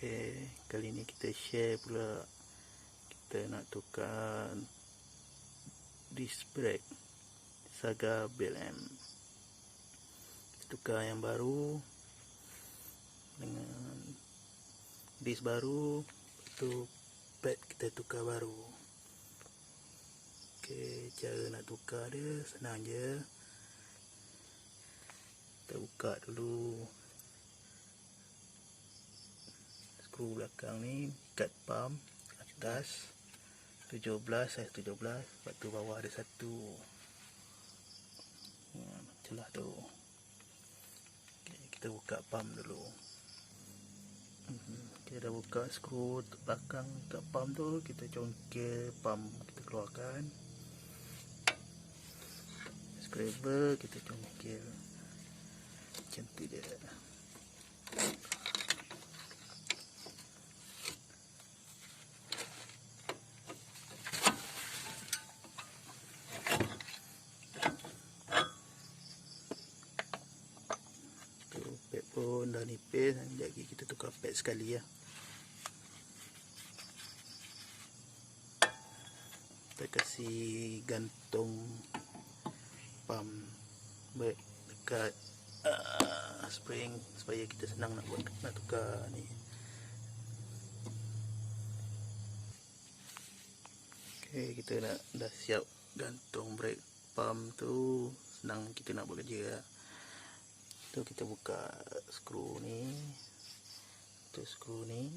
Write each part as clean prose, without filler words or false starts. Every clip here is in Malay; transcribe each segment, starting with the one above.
Okey, kali ni kita share pula. Kita nak tukar disc brake Saga Blm. Tukar yang baru dengan disc baru, tu pad kita tukar baru. Okey, cara nak tukar dia senang je. Kita buka dulu skru belakang ni, ikat pump atas 17, saiz 17, lepas tu bawah ada satu celah tu. Okay, kita buka pump dulu. Kita dah buka skru belakang kat pump tu, kita congkel pump, kita keluarkan scraper, kita congkel macam tu je. Pad pun dah nipis, sekejap lagi kita tukar pad sekali ya. Kita kasih gantung pump brake dekat spring supaya kita senang nak tukar ni. Okey, kita dah siap gantung brake pump tu, senang kita nak bekerja. Tu kita buka skru ni, tu skru ni,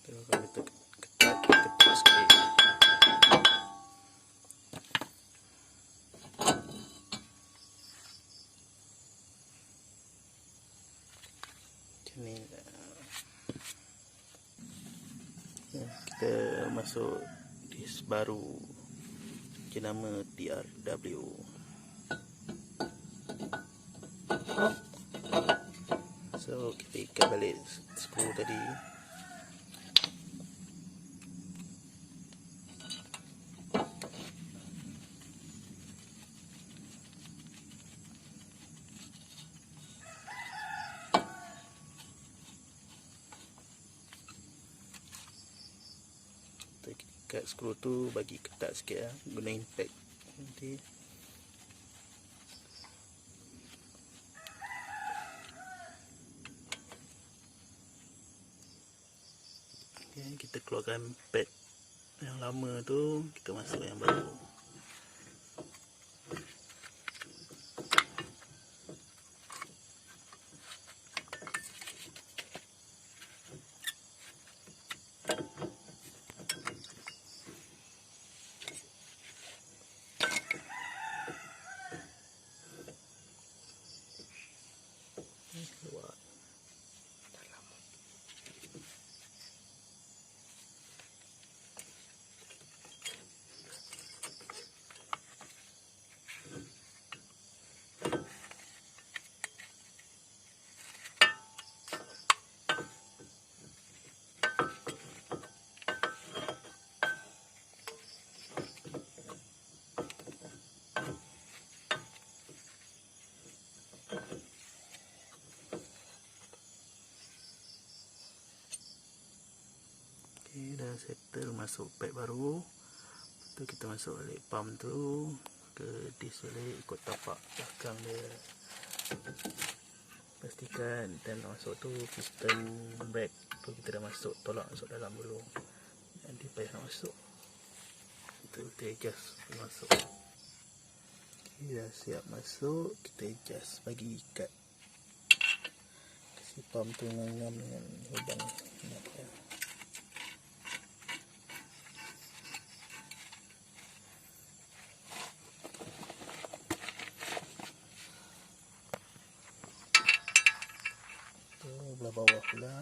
kalau kita ketat sikit. Macam ni lah. Kita masuk disc baru, jenama TRW. So kita ikat balik skru tadi. Kat skru tu bagi ketat sikit lah, guna impact nanti. Okay, kita keluarkan pad yang lama tu, kita masuk yang baru. Keluar dalam. Okay, dah settle masuk pad baru. Lepas tu kita masuk balik pump tu ke disc balik, ikut tapak belakang dia. Pastikan dan masuk tu piston brake tu kita dah masuk, tolak masuk dalam dulu. Nanti payah nak masuk. Kita adjust masuk. Okay, dah siap masuk, kita adjust bagi ikat. Kasih pump tu ngam dengan lubang ni. Belah bawah pula.